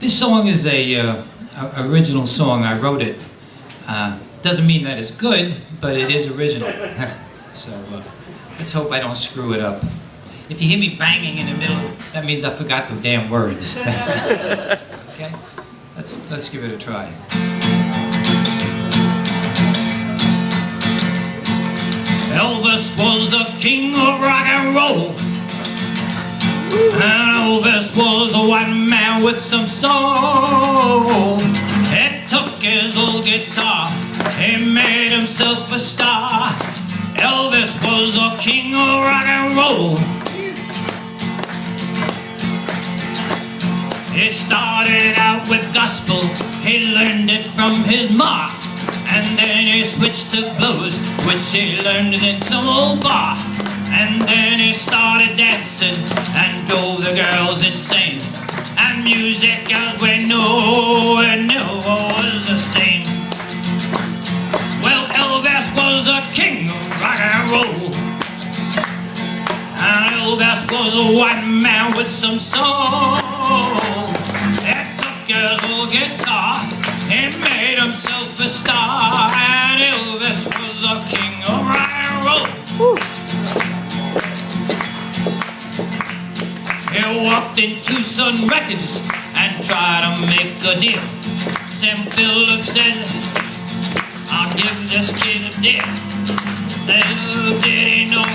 This song is a original song. I wrote it. Doesn't mean that it's good, but it is original. So let's hope I don't screw it up. If you hear me banging in the middle, that means I forgot the damn words. Okay? Let's give it a try. Elvis was the king of rock and roll. And Elvis was a white man with some soul. He took his old guitar, he made himself a star. Elvis was the king of rock and roll. He started out with gospel, he learned it from his ma. And then he switched to blues, which he learned in some old bar. And then he started dancing and drove the girls insane. And music, as we know, it never was the same. Well, Elvis was the king of rock and roll. And Elvis was a white man with some soul. He took his old guitar, he made himself a star. And Elvis was the king of rock and roll. He walked into Sun Records and tried to make a deal. Sam Phillips said, I'll give this kid a deal. Little did he know,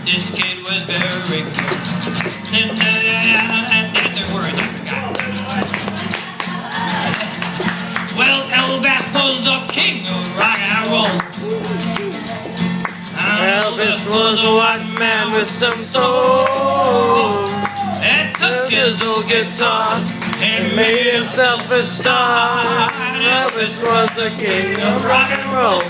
this kid was very good. That's the word I forgot. Well, Elvis was the king of rock and roll. Elvis was a white man with some soul. He took his old guitar, he made himself a star. Elvis was the king of rock and roll.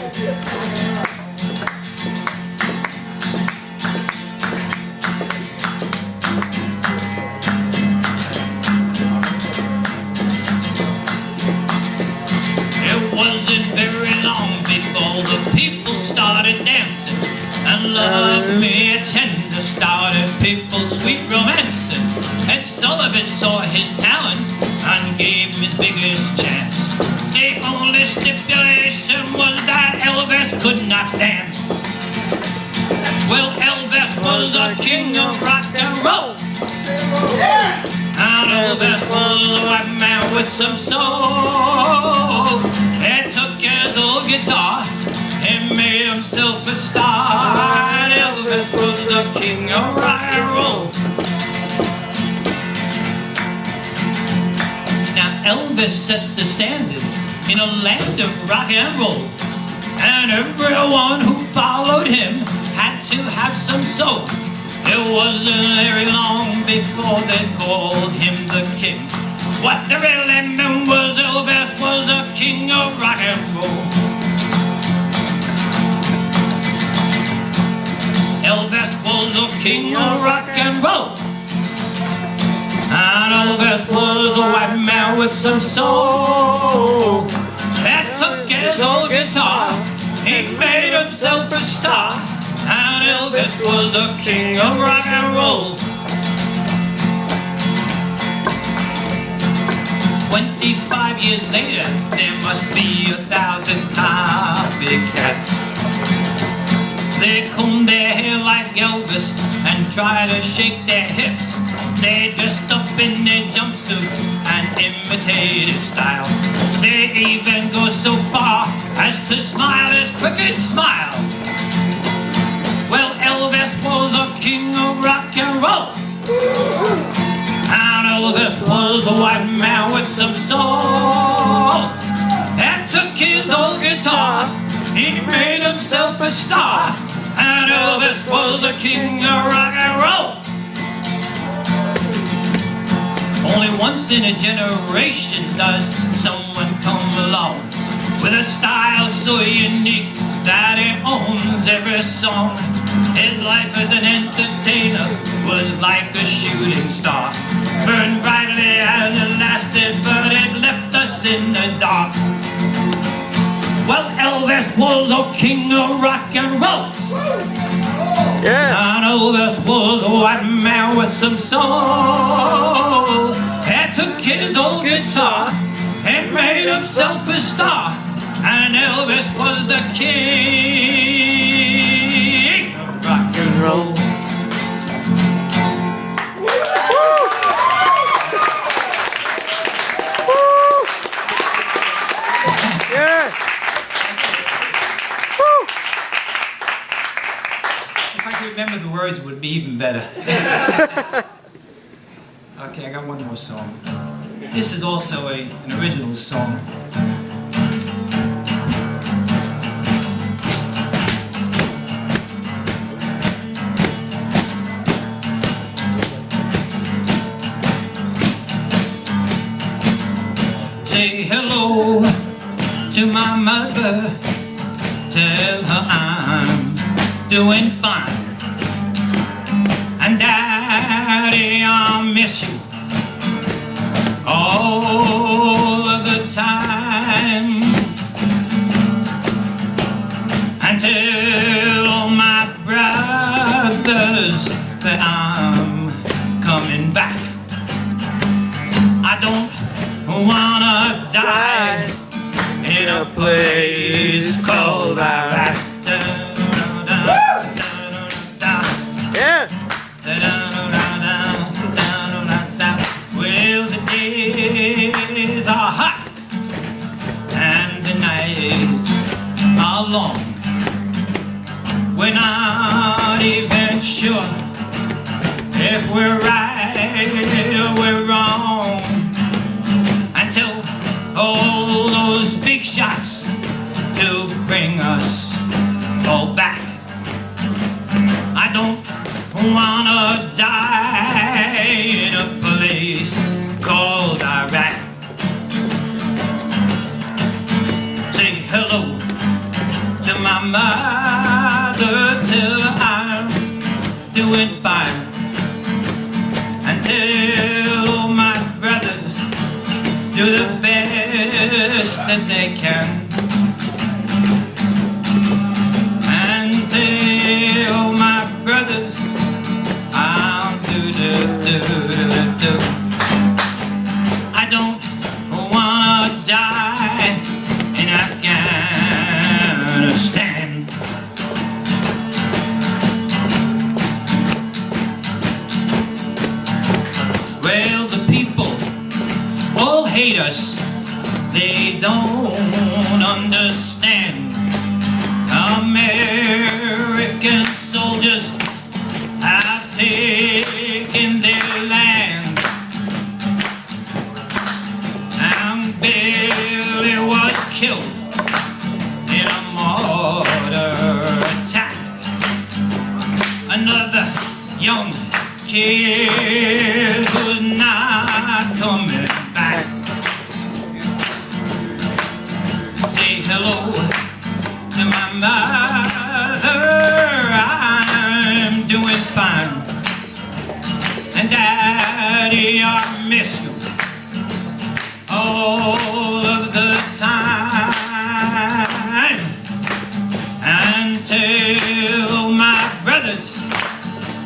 It wasn't very long before the people started dancing. And love me a tender started people sweet romancing. And Sullivan saw his talent and gave him his biggest chance. The only stipulation was that Elvis could not dance. Well, Elvis was the king of rock and roll. And Elvis was a white man with some soul. He took his old guitar, he made himself a star. And Elvis was the king of rock and roll. Now Elvis set the standard in a land of rock and roll. And everyone who followed him had to have some soul. It wasn't very long before they called him the king. What they really meant was Elvis was the king of rock and roll. Elvis was the king of rock and roll. And Elvis was a white man with some soul. He took his old guitar, he made himself a star. And Elvis was the king of rock and roll. 25 years later, there must be 1,000 copycats. They comb their hair like Elvis and try to shake their hips. They dressed up in their jumpsuit and imitate his style. They even go so far as to smile his crooked smile. Well, Elvis was a king of rock and roll. And Elvis was a white man with some soul. And took his old guitar, he made himself a star. And Elvis was the king of rock and roll. Only once in a generation does someone come along with a style so unique that he owns every song. His life as an entertainer was like a shooting star. Burned brightly as it lasted, but it left us in the dark. Well, Elvis was a king of rock and roll. Yeah. And Elvis was a white man with some soul. He took his old guitar and made himself a star. And Elvis was the king of rock and roll. Yeah. If I could remember the words, it would be even better. Okay, I got one more song. This is also an original song. Say hello to my mother, tell her I'm doing fine. And Daddy, I'll miss you all of the time. And tell all my brothers that I'm coming back. I don't wanna die in a place called Iraq. Yeah. Well, the days are hot and the nights are long. We're not even sure if we're right or we're wrong, until all those big shots to bring us all back. I don't wanna die in a place called Iraq. Say hello to my mother, tell her I'm doing fine. And tell all my brothers do the best that they can. And tell my brothers I'll do. I don't wanna die in Afghanistan. Well, the people all hate us, they don't understand. American soldiers have taken their land, and Billy was killed in a mortar attack. Another young kid who's not coming back. Say hello to my mother, I'm doing fine. And Daddy, I miss you all of the time. And tell my brothers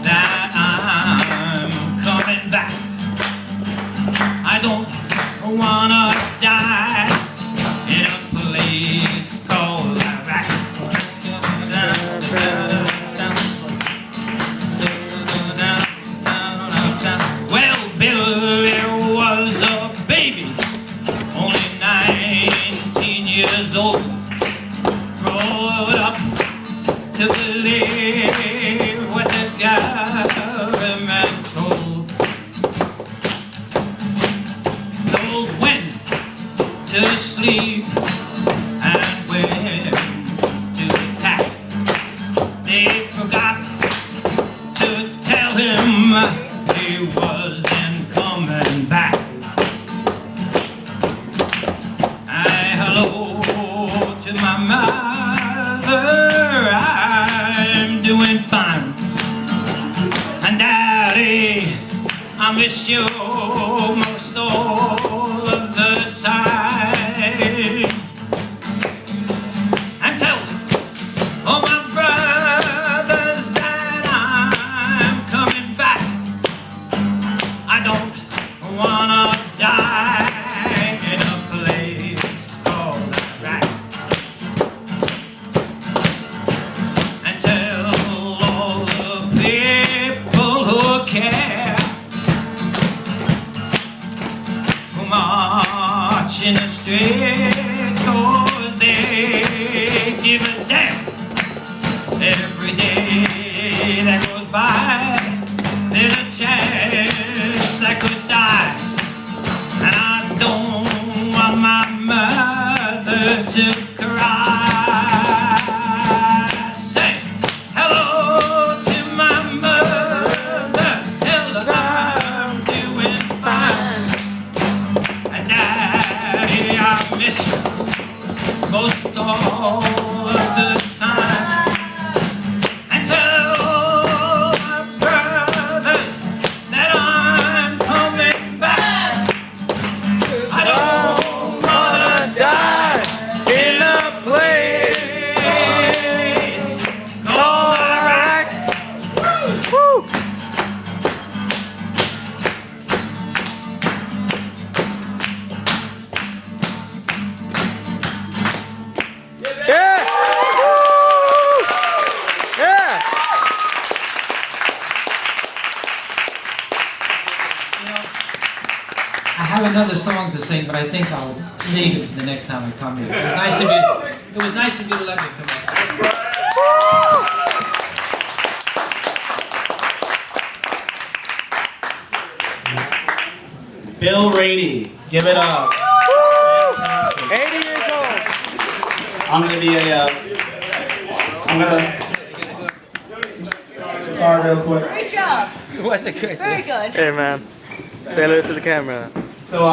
that I'm coming back. I don't wanna die in a place called Iraq. Well, Billy was a baby, only 19 years old, brought up to believe what the government told. Told when to sleep and when to attack. They forgot to tell him he wasn't coming back. Hello to my mother, I'm doing fine. And Daddy, I miss you most all of the time. And tell all my brothers that I'm coming back. I don't wanna die care who march in the streets, 'cause they give a damn. Every day that goes by, there's a chance I could die. And I don't want my mother to cry. Say hello to my mother, tell her I'm doing fine. And Daddy, I miss you most all of the time. And tell my brothers that I'm coming back. I don't wanna die In a place called Iraq. Woo! Yeah! Woo! Yeah! I have another song to sing, but I think I'll sing it the next time I come here. It was nice of you. It was nice of you to let me come up. Bill Raney, give it up. 80 years old. I'm gonna be I'm gonna start real quick. Great job. What's it good? Very good. Hey man, say hello to the camera. So